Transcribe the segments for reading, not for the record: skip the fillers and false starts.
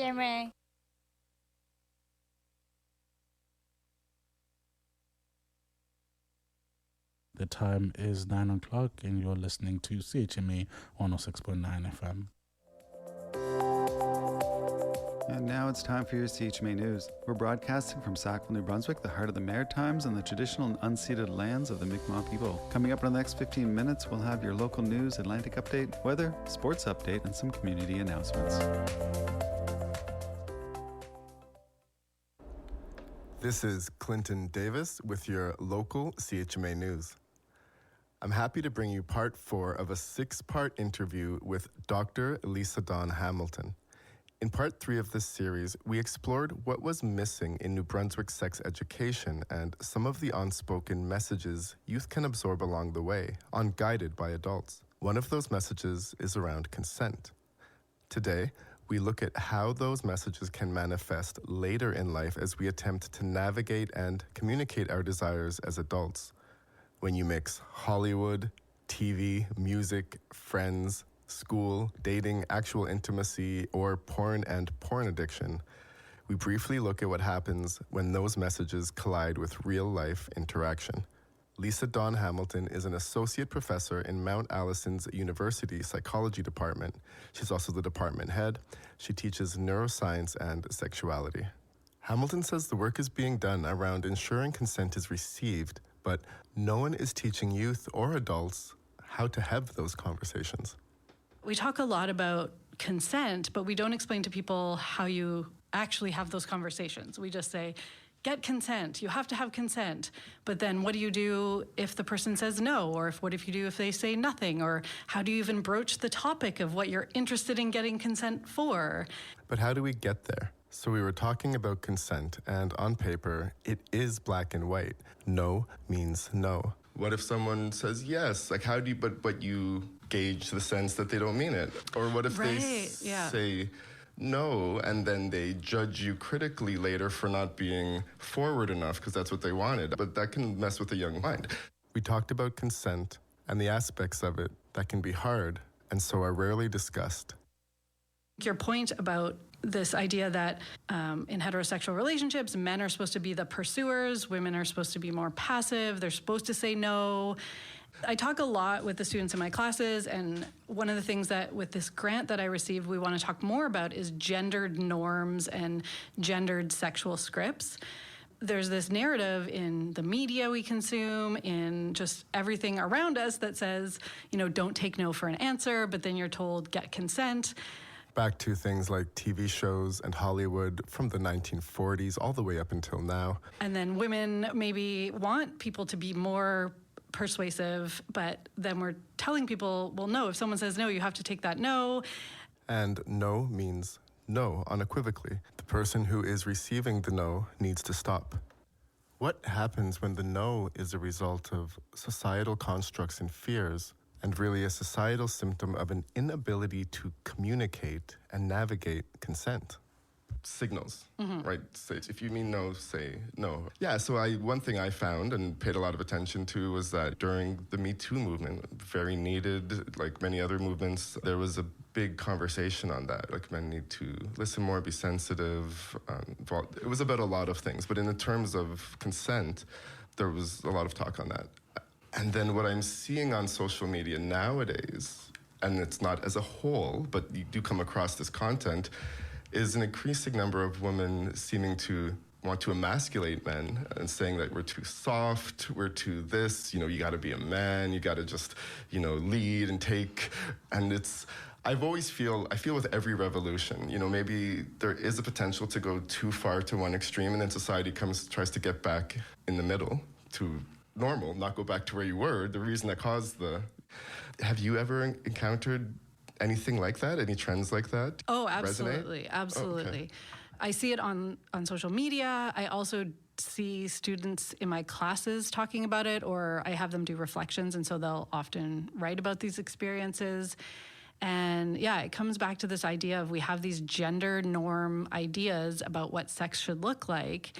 CHMA. The time is 9 o'clock and you're listening to CHMA 106.9 FM. And now it's time for your CHMA News. We're broadcasting from Sackville, New Brunswick, the heart of the Maritimes and the traditional and unceded lands of the Mi'kmaq people. Coming up in the next 15 minutes, we'll have your local news, Atlantic update, weather, sports update, and some community announcements. This is Clinton Davis with your local CHMA News. I'm happy to bring you part 4 of a 6-part interview with Dr. Lisa Dawn Hamilton. In part 3 of this series, we explored what was missing in New Brunswick sex education and some of the unspoken messages youth can absorb along the way, unguided by adults. One of those messages is around consent. Today, we look at how those messages can manifest later in life as we attempt to navigate and communicate our desires as adults. When you mix Hollywood, TV, music, friends, school, dating, actual intimacy, or porn and porn addiction, we briefly look at what happens when those messages collide with real-life interaction. Lisa Dawn Hamilton is an associate professor in Mount Allison's University Psychology Department. She's also the department head. She teaches neuroscience and sexuality. Hamilton says the work is being done around ensuring consent is received, but no one is teaching youth or adults how to have those conversations. We talk a lot about consent, but we don't explain to people how you actually have those conversations. We just say, get consent, you have to have consent. But then what do you do if the person says no? Or what if you do if they say nothing? Or how do you even broach the topic of what you're interested in getting consent for? But how do we get there? So we were talking about consent, and on paper, it is black and white. No means no. What if someone says yes? Like, how do you, but you gauge the sense that they don't mean it? Or what if they say no, and then they judge you critically later for not being forward enough because that's what they wanted? But that can mess with a young mind. We talked about consent and the aspects of it that can be hard and so are rarely discussed. Your point about this idea that in heterosexual relationships, men are supposed to be the pursuers, women are supposed to be more passive, they're supposed to say no. I talk a lot with the students in my classes, and one of the things that with this grant that I received, we want to talk more about is gendered norms and gendered sexual scripts. There's this narrative in the media we consume, in just everything around us that says, don't take no for an answer, but then you're told get consent. Back to things like TV shows and Hollywood from the 1940s all the way up until now. And then women maybe want people to be more persuasive, but then we're telling people, well, no, if someone says no, you have to take that no. And no means no, unequivocally. The person who is receiving the no needs to stop. What happens when the no is a result of societal constructs and fears, and really a societal symptom of an inability to communicate and navigate consent? Signals, right? Say, if you mean no, say no. Yeah, so one thing I found and paid a lot of attention to was that during the Me Too movement, very needed, like many other movements, there was a big conversation on that. Like, men need to listen more, be sensitive. It was about a lot of things, but in the terms of consent, there was a lot of talk on that. And then what I'm seeing on social media nowadays, and it's not as a whole, but you do come across this content, is an increasing number of women seeming to want to emasculate men and saying that we're too soft, we're too this, you got to be a man, you got to just, lead and take. And I feel with every revolution, maybe there is a potential to go too far to one extreme, and then society tries to get back in the middle to normal, not go back to where you were, the reason that caused Have you ever encountered anything like that? Any trends like that? Oh, absolutely. Resonate? Absolutely. Okay. I see it on social media. I also see students in my classes talking about it, or I have them do reflections, and so they'll often write about these experiences. And yeah, it comes back to this idea of we have these gender norm ideas about what sex should look like.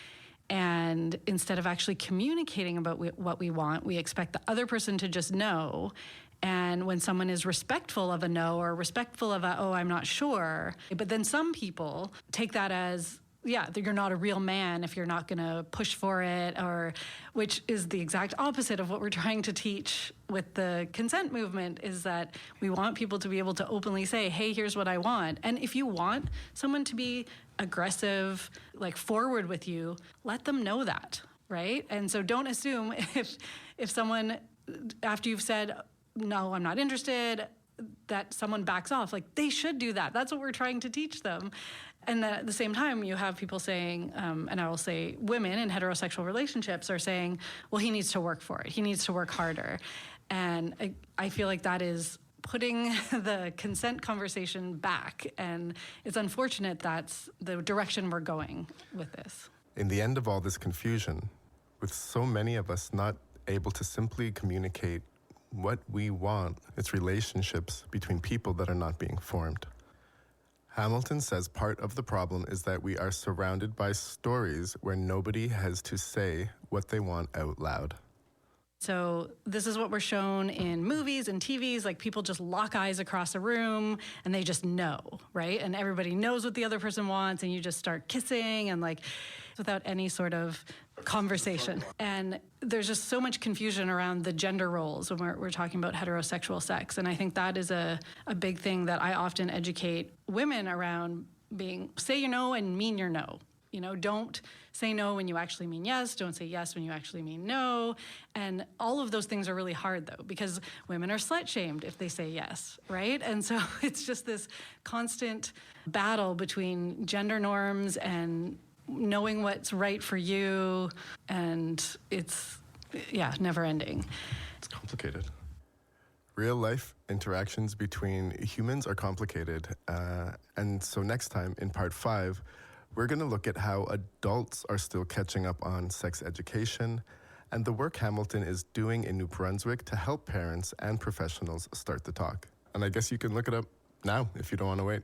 And instead of actually communicating about what we want, we expect the other person to just know. And when someone is respectful of a no or respectful of a, oh, I'm not sure. But then some people take that as, yeah, that you're not a real man if you're not going to push for it, or which is the exact opposite of what we're trying to teach with the consent movement, is that we want people to be able to openly say, hey, here's what I want. And if you want someone to be aggressive, like forward with you, let them know that, right? And so don't assume if someone, after you've said, no, I'm not interested, that someone backs off. Like, they should do that. That's what we're trying to teach them. And then at the same time, you have people saying, and I will say women in heterosexual relationships are saying, well, he needs to work for it. He needs to work harder. And I feel like that is putting the consent conversation back. And it's unfortunate that's the direction we're going with this. In the end of all this confusion, with so many of us not able to simply communicate what we want, it's relationships between people that are not being formed. Hamilton says part of the problem is that we are surrounded by stories where nobody has to say what they want out loud. So this is what we're shown in movies and TVs, like people just lock eyes across a room and they just know, right? And everybody knows what the other person wants and you just start kissing and like without any sort of conversation. And there's just so much confusion around the gender roles when we're talking about heterosexual sex. And I think that is a big thing that I often educate women around, being, say your no and mean your no. You know, don't say no when you actually mean yes. Don't say yes when you actually mean no. And all of those things are really hard, though, because women are slut-shamed if they say yes, right? And so it's just this constant battle between gender norms and knowing what's right for you. And it's, yeah, never ending. It's complicated. Real life interactions between humans are complicated. And so next time, in part 5, we're going to look at how adults are still catching up on sex education and the work Hamilton is doing in New Brunswick to help parents and professionals start the talk. And I guess you can look it up now if you don't want to wait.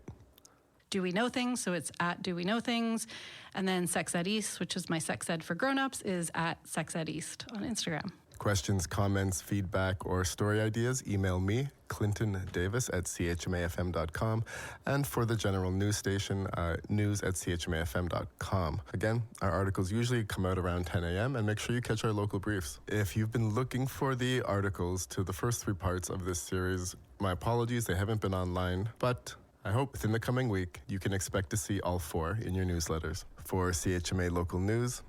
Do We Know Things? So it's at Do We Know Things. And then Sex Ed East, which is my sex ed for grown-ups, is at Sex Ed East on Instagram. Questions, comments, feedback, or story ideas, email me, Clinton Davis at chmafm.com, and for the general news station, news at chmafm.com. Again, our articles usually come out around 10 a.m., and make sure you catch our local briefs. If you've been looking for the articles to the first 3 parts of this series, my apologies, they haven't been online, but I hope within the coming week, you can expect to see all 4 in your newsletters. For CHMA Local News,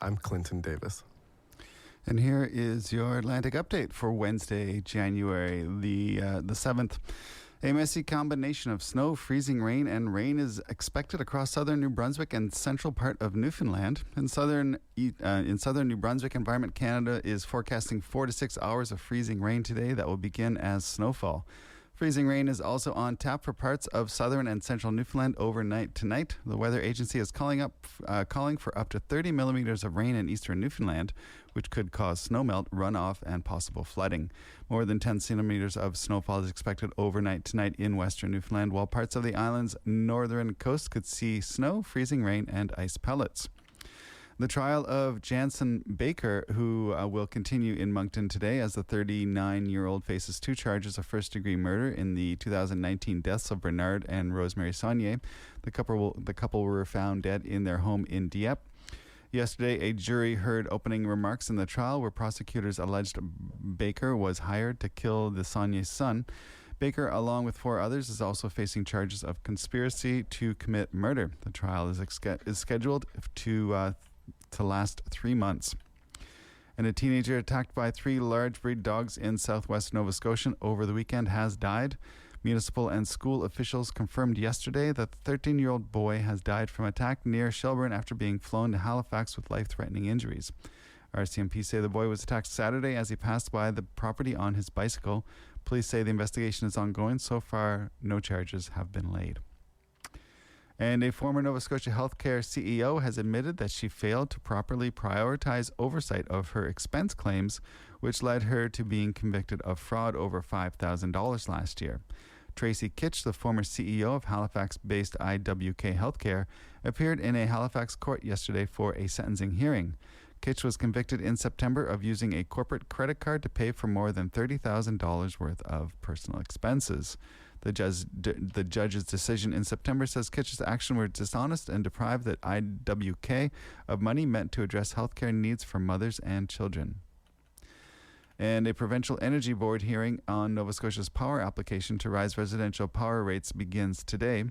I'm Clinton Davis. And here is your Atlantic update for Wednesday, January the 7th. A messy combination of snow, freezing rain, and rain is expected across southern New Brunswick and central part of Newfoundland. In southern New Brunswick, Environment Canada is forecasting 4 to 6 hours of freezing rain today that will begin as snowfall. Freezing rain is also on tap for parts of southern and central Newfoundland overnight tonight. The weather agency is calling for up to 30 millimeters of rain in eastern Newfoundland, which could cause snowmelt, runoff, and possible flooding. More than 10 centimeters of snowfall is expected overnight tonight in western Newfoundland, while parts of the island's northern coast could see snow, freezing rain, and ice pellets. The trial of Jansen Baker, who will continue in Moncton today as the 39-year-old faces 2 charges of first-degree murder in the 2019 deaths of Bernard and Rosemary Saunier. The couple were found dead in their home in Dieppe. Yesterday, a jury heard opening remarks in the trial where prosecutors alleged Baker was hired to kill the Saunier's son. Baker, along with 4 others, is also facing charges of conspiracy to commit murder. The trial is scheduled to last 3 months. And a teenager attacked by 3 large breed dogs in southwest Nova Scotia over the weekend has died. Municipal and school officials confirmed yesterday that the 13-year-old boy has died from attack near Shelburne after being flown to Halifax with life-threatening injuries. RCMP say the boy was attacked Saturday as he passed by the property on his bicycle. Police say the investigation is ongoing. So far, no charges have been laid. And a former Nova Scotia healthcare CEO has admitted that she failed to properly prioritize oversight of her expense claims, which led her to being convicted of fraud over $5,000 last year. Tracy Kitch, the former CEO of Halifax-based IWK Healthcare, appeared in a Halifax court yesterday for a sentencing hearing. Kitch was convicted in September of using a corporate credit card to pay for more than $30,000 worth of personal expenses. The judge's decision in September says Kitch's action were dishonest and deprived the IWK of money meant to address healthcare needs for mothers and children. And a Provincial Energy Board hearing on Nova Scotia's power application to rise residential power rates begins today.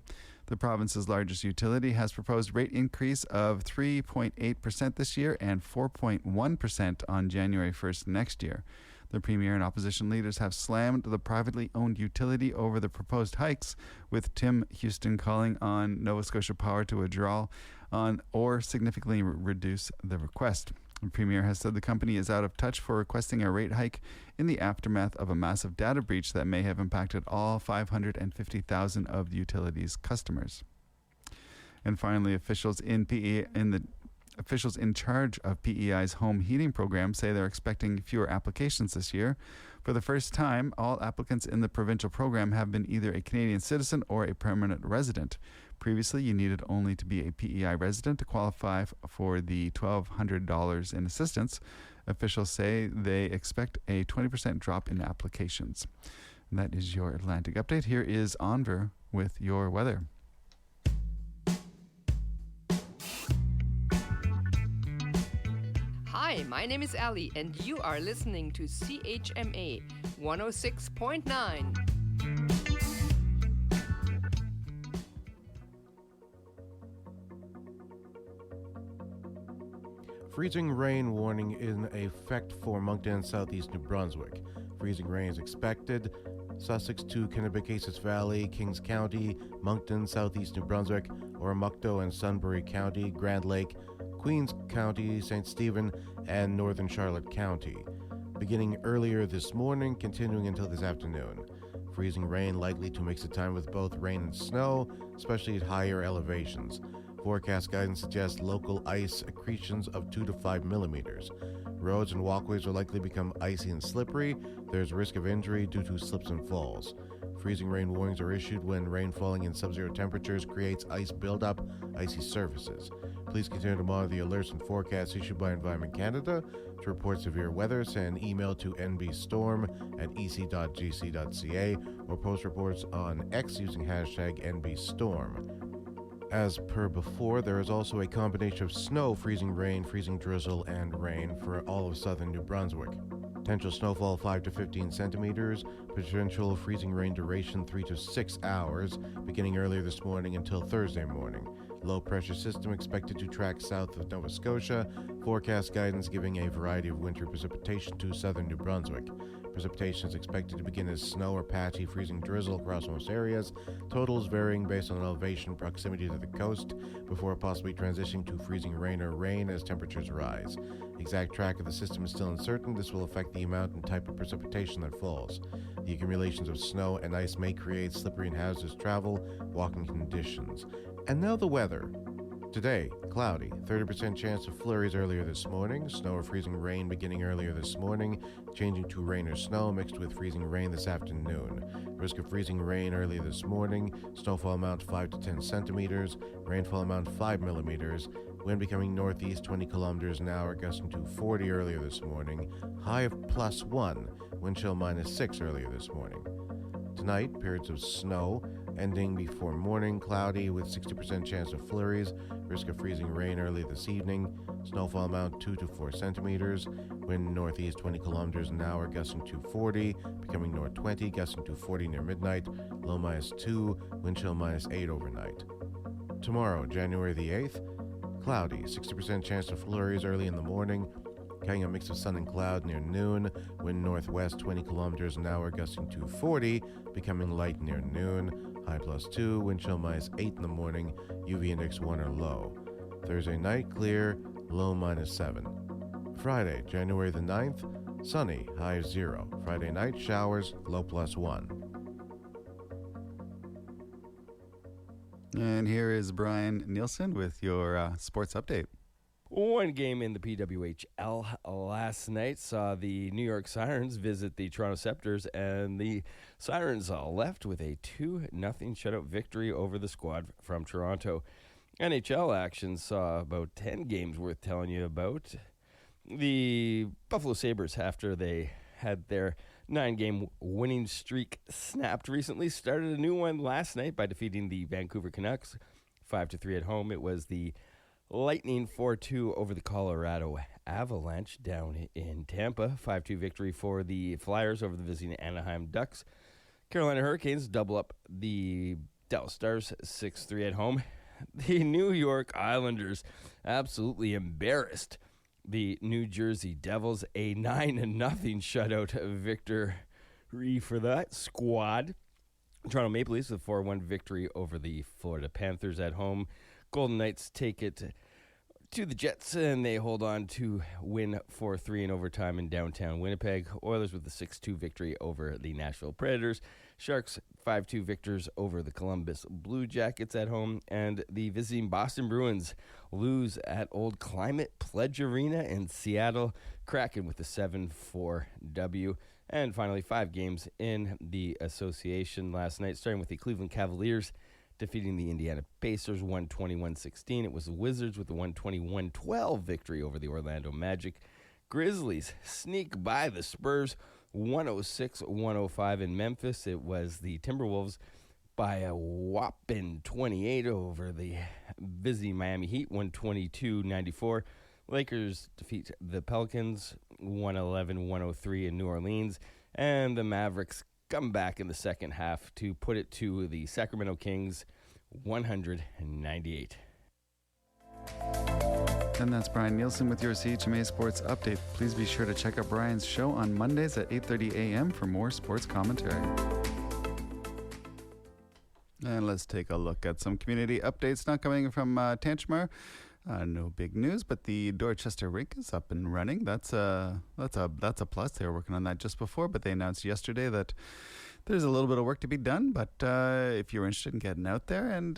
The province's largest utility has proposed rate increase of 3.8% this year and 4.1% on January 1st next year. The Premier and opposition leaders have slammed the privately owned utility over the proposed hikes, with Tim Houston calling on Nova Scotia Power to withdraw on or significantly reduce the request. The Premier has said the company is out of touch for requesting a rate hike in the aftermath of a massive data breach that may have impacted all 550,000 of the utility's customers. And finally, officials in charge of PEI's home heating program say they're expecting fewer applications this year. For the first time, all applicants in the provincial program have been either a Canadian citizen or a permanent resident. Previously, you needed only to be a PEI resident to qualify for the $1,200 in assistance. Officials say they expect a 20% drop in applications. And that is your Atlantic update. Here is Enver with your weather. Hi, my name is Ali, and you are listening to CHMA 106.9. Freezing rain warning in effect for Moncton and southeast New Brunswick. Freezing rain is expected. Sussex to Kennebecasis Valley, Kings County, Moncton, southeast New Brunswick, Oromocto and Sunbury County, Grand Lake, Queens County, St. Stephen, and northern Charlotte County. Beginning earlier this morning, continuing until this afternoon. Freezing rain likely to mix the time with both rain and snow, especially at higher elevations. Forecast guidance suggests local ice accretions of 2 to 5 millimeters. Roads and walkways will likely become icy and slippery. There's risk of injury due to slips and falls. Freezing rain warnings are issued when rain falling in sub-zero temperatures creates ice buildup, icy surfaces. Please continue to monitor the alerts and forecasts issued by Environment Canada. To report severe weather, send email to nbstorm@ec.gc.ca or post reports on X using hashtag NBStorm. As per before, there is also a combination of snow, freezing rain, freezing drizzle, and rain for all of southern New Brunswick. Potential snowfall 5 to 15 centimeters. Potential freezing rain duration 3 to 6 hours, beginning earlier this morning until Thursday morning. Low pressure system expected to track south of Nova Scotia. Forecast guidance giving a variety of winter precipitation to southern New Brunswick. Precipitation is expected to begin as snow or patchy freezing drizzle across most areas, totals varying based on elevation proximity to the coast, before possibly transitioning to freezing rain or rain as temperatures rise. Exact track of the system is still uncertain. This will affect the amount and type of precipitation that falls. The accumulations of snow and ice may create slippery and hazardous travel, walking conditions. And now the weather. Today, cloudy, 30% chance of flurries earlier this morning, snow or freezing rain beginning earlier this morning, changing to rain or snow mixed with freezing rain this afternoon. Risk of freezing rain early this morning, snowfall amount 5 to 10 centimeters, rainfall amount 5 millimeters, wind becoming northeast 20 kilometers an hour, gusting to 40 earlier this morning, high of +1, wind chill -6 earlier this morning. Tonight, periods of snow, ending before morning, cloudy with 60% chance of flurries, risk of freezing rain early this evening, snowfall amount 2 to 4 centimeters, wind northeast 20 kilometers an hour, gusting to 40, becoming north 20, gusting to 40 near midnight, low -2, wind chill -8 overnight. Tomorrow, January the 8th, cloudy, 60% chance of flurries early in the morning, carrying a mix of sun and cloud near noon, wind northwest 20 kilometers an hour, gusting to 40, becoming light near noon, high +2, wind chill -8 in the morning, UV index 1 or low. Thursday night, clear, low -7. Friday, January the 9th, sunny, high of 0. Friday night, showers, low +1. And here is Brian Nielsen with your sports update. One game in the PWHL last night saw the New York Sirens visit the Toronto Scepters, and the Sirens left with a 2-0 shutout victory over the squad from Toronto. NHL action saw about 10 games worth telling you about. The Buffalo Sabres, after they had their 9-game winning streak snapped recently, started a new one last night by defeating the Vancouver Canucks 5-3 at home. It was the Lightning 4-2 over the Colorado Avalanche down in Tampa. 5-2 victory for the Flyers over the visiting Anaheim Ducks. Carolina Hurricanes double up the Dallas Stars 6-3 at home. The New York Islanders absolutely embarrassed the New Jersey Devils, a 9-0 shutout victory for that squad. Toronto Maple Leafs with a 4-1 victory over the Florida Panthers at home. Golden Knights take it to the Jets, and they hold on to win 4-3 in overtime in downtown Winnipeg. Oilers with a 6-2 victory over the Nashville Predators. Sharks 5-2 victors over the Columbus Blue Jackets at home. And the visiting Boston Bruins lose at Old Climate Pledge Arena in Seattle. Kraken with a 7-4 W. And finally, 5 games in the association last night, starting with the Cleveland Cavaliers defeating the Indiana Pacers 121-16. It was the Wizards with the 121-12 victory over the Orlando Magic. Grizzlies sneak by the Spurs 106-105 in Memphis. It was the Timberwolves by a whopping 28 over the busy Miami Heat 122-94. Lakers defeat the Pelicans 111-103 in New Orleans. And the Mavericks come back in the second half to put it to the Sacramento Kings 198. And that's Brian Nielsen with your CHMA Sports Update. Please be sure to check out Brian's show on Mondays at 8:30 a.m. for more sports commentary. And let's take a look at some community updates now coming from Tantramar. No big news, but the Dorchester rink is up and running. That's a plus. They were working on that just before, but they announced yesterday that there's a little bit of work to be done. But if you're interested in getting out there, and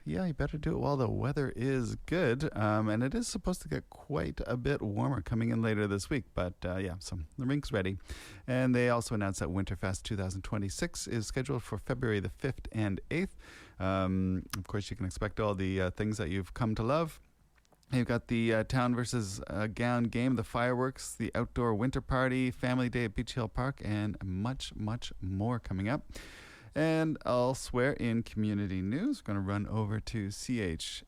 you better do it while the weather is good. And it is supposed to get quite a bit warmer coming in later this week. But so the rink's ready. And they also announced that Winterfest 2026 is scheduled for February the 5th and 8th. Of course, you can expect all the things that you've come to love. You've got the town versus gown game, the fireworks, the outdoor winter party, family day at Beach Hill Park, and much, much more coming up. And elsewhere in community news, we're going to run over to CHMAFM.com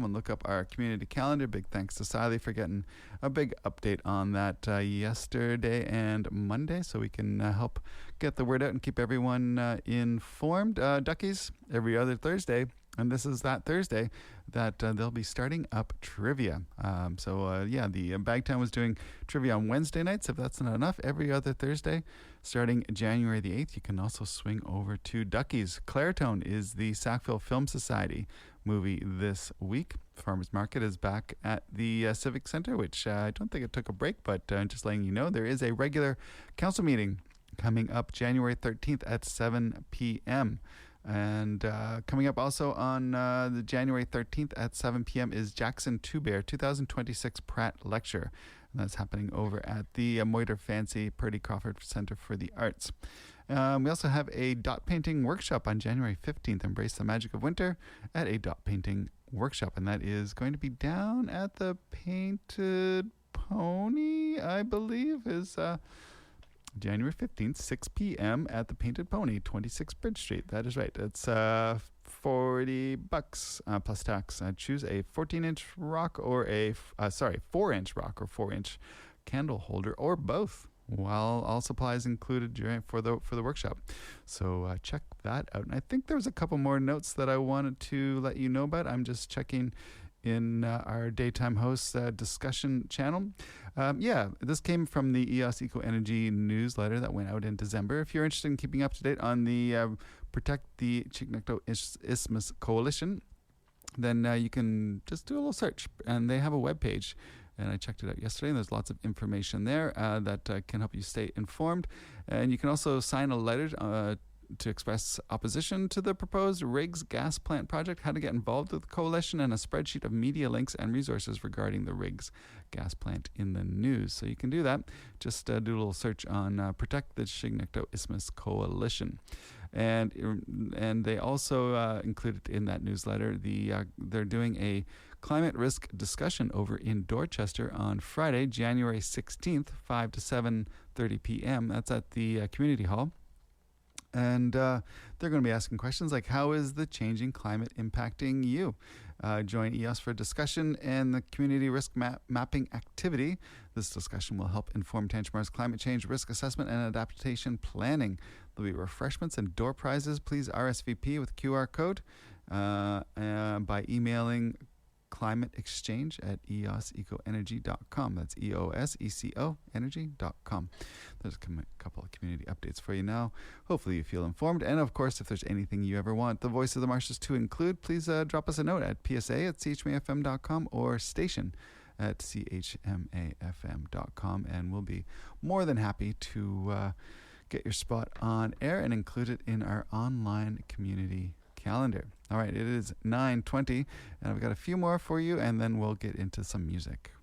and look up our community calendar. Big thanks to Siley for getting a big update on that yesterday and Monday, so we can help get the word out and keep everyone informed. Duckies every other Thursday. And this is that Thursday that they'll be starting up trivia. The Bagtown was doing trivia on Wednesday nights. If that's not enough, every other Thursday, starting January the 8th, you can also swing over to Duckies. Claretone is the Sackville Film Society movie this week. Farmers Market is back at the Civic Center, which I don't think it took a break, but just letting you know, there is a regular council meeting coming up January 13th at 7 p.m., And coming up also on the January 13th at 7 p.m. is Jackson Two Bear 2026 Pratt Lecture. And that's happening over at the Moiter Fancy Purdy Crawford Center for the Arts. We also have a dot painting workshop on January 15th. Embrace the magic of winter at a dot painting workshop. And that is going to be down at the Painted Pony, I believe, is... January 15th, 6 p.m. at the Painted Pony, 26 Bridge Street. That is right. It's $40 plus tax. Choose a 14-inch rock or 4-inch rock or 4-inch candle holder or both, while all supplies included for the workshop. So check that out. And I think there was a couple more notes that I wanted to let you know about. I'm just checking in our daytime hosts discussion channel. This came from the EOS Eco Energy newsletter that went out in December. If you're interested in keeping up to date on the Protect the Chignecto Isthmus Coalition, then you can just do a little search, and they have a webpage. And I checked it out yesterday, and there's lots of information there that can help you stay informed. And you can also sign a letter to express opposition to the proposed Riggs gas plant project, how to get involved with the coalition, and a spreadsheet of media links and resources regarding the Riggs gas plant in the news. So you can do that. Just do a little search on Protect the Chignecto Isthmus Coalition. And they also included in that newsletter they're doing a climate risk discussion over in Dorchester on Friday, January 16th, 5 to 7:30 p.m. That's at the community hall. And they're going to be asking questions like, how is the changing climate impacting you? Join EOS for discussion and the community risk mapping activity. This discussion will help inform Tantramara's climate change risk assessment and adaptation planning. There'll be refreshments and door prizes. Please RSVP with QR code by emailing climateexchange@eosecoenergy.com. That's EOSECO energy.com. There's a couple of community updates for you now. Hopefully you feel informed. And of course, if there's anything you ever want the Voice of the Marshes to include, please drop us a note at psa@chmafm.com or station@chmafm.com, and we'll be more than happy to get your spot on air and include it in our online community calendar. All right, it is 9:20, and I've got a few more for you, and then we'll get into some music.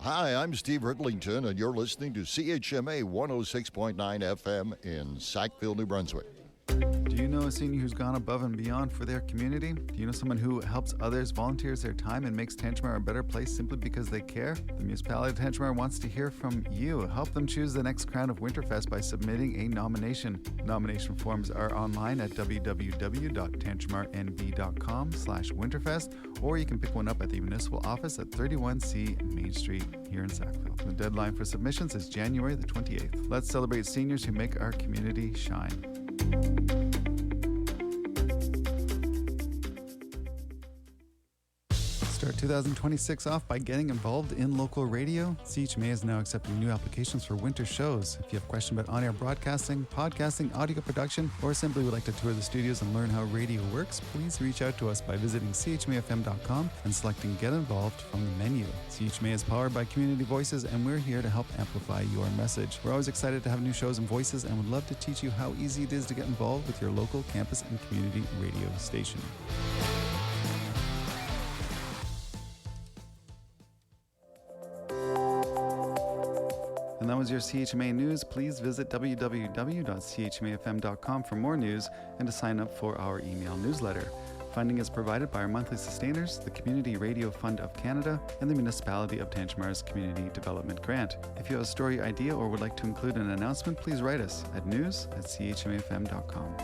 Hi, I'm Steve Riddlington, and you're listening to CHMA 106.9 FM in Sackville, New Brunswick. Do you know a senior who's gone above and beyond for their community? Do you know someone who helps others, volunteers their time, and makes Tantramar a better place simply because they care? The municipality of Tantramar wants to hear from you. Help them choose the next crown of Winterfest by submitting a nomination. Nomination forms are online at www.tantramarnb.com/winterfest, or you can pick one up at the municipal office at 31C Main Street here in Sackville. The deadline for submissions is January the 28th. Let's celebrate seniors who make our community shine. Start 2026 off by getting involved in local radio. CHMA is now accepting new applications for winter shows. If you have a question about on-air broadcasting, podcasting, audio production, or simply would like to tour the studios and learn how radio works, please reach out to us by visiting chmafm.com and selecting Get Involved from the menu. CHMA is powered by Community Voices, and we're here to help amplify your message. We're always excited to have new shows and voices, and would love to teach you how easy it is to get involved with your local campus and community radio station. And that was your CHMA News. Please visit www.chmafm.com for more news and to sign up for our email newsletter. Funding is provided by our monthly sustainers, the Community Radio Fund of Canada, and the Municipality of Tantramara's Community Development Grant. If you have a story idea or would like to include an announcement, please write us at news@chmafm.com.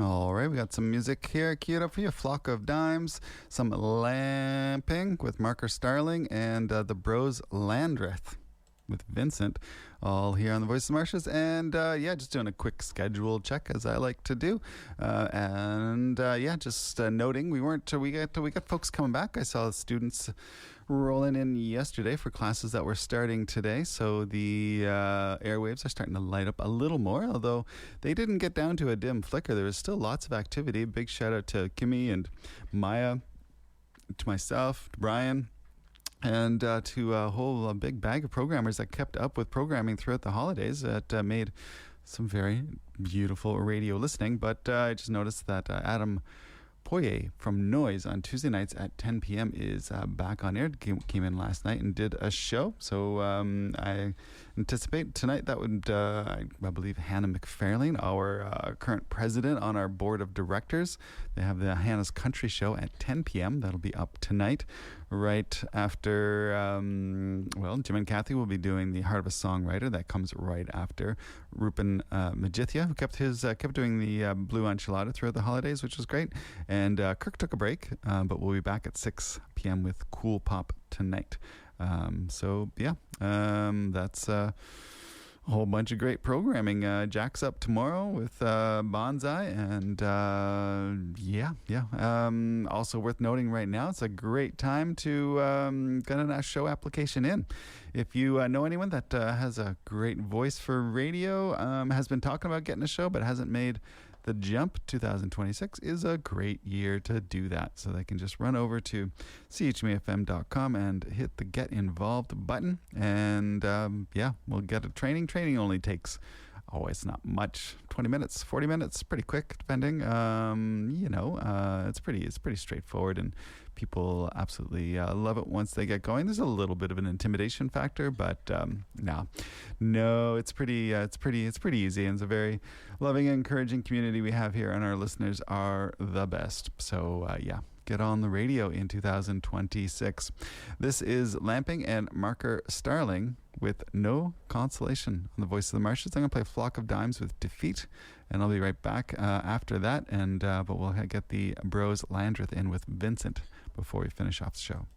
All right, we got some music here queued up for you. Flock of Dimes, some Lamping with Marker Starling, and the Bros Landreth with Vincent, all here on the Voice of the Marshes. And just doing a quick schedule check, as I like to do. Just noting we got folks coming back. I saw students rolling in yesterday for classes that were starting today, so the airwaves are starting to light up a little more, although they didn't get down to a dim flicker. There was still lots of activity. Big shout out to Kimmy and Maya, to myself, to Brian, and to a whole big bag of programmers that kept up with programming throughout the holidays that made some very beautiful radio listening. But I just noticed that Adam Poirier from Noise on Tuesday nights at 10 p.m. is back on air. Came in last night and did a show. So I anticipate tonight that would, I believe, Hannah McFarlane, our current president on our board of directors. They have the Hannah's Country Show at 10 p.m. That'll be up tonight. Right after, Jim and Kathy will be doing the Heart of a Songwriter. That comes right after Rupen Majithia, who kept doing the Blue Enchilada throughout the holidays, which was great. And Kirk took a break, but we'll be back at 6 p.m. with Cool Pop tonight. That's a whole bunch of great programming. Jack's up tomorrow with Bonsai, and also worth noting right now, it's a great time to get a show application in. If you know anyone that has a great voice for radio, has been talking about getting a show but hasn't made The Jump 2026 is a great year to do that. So they can just run over to chmafm.com and hit the Get Involved button. And we'll get a training. Training only takes, it's not much, 20 minutes, 40 minutes, pretty quick, depending. It's pretty straightforward, and people absolutely love it once they get going. There's a little bit of an intimidation factor, but no, it's pretty easy, and it's a very loving and encouraging community we have here, and our listeners are the best. So get on the radio in 2026. This is Lamping and Marker Starling with No Consolation on the Voice of the Marshes. I'm going to play Flock of Dimes with Defeat, and I'll be right back after that. But we'll get the Bros Landreth in with Vincent before we finish off the show.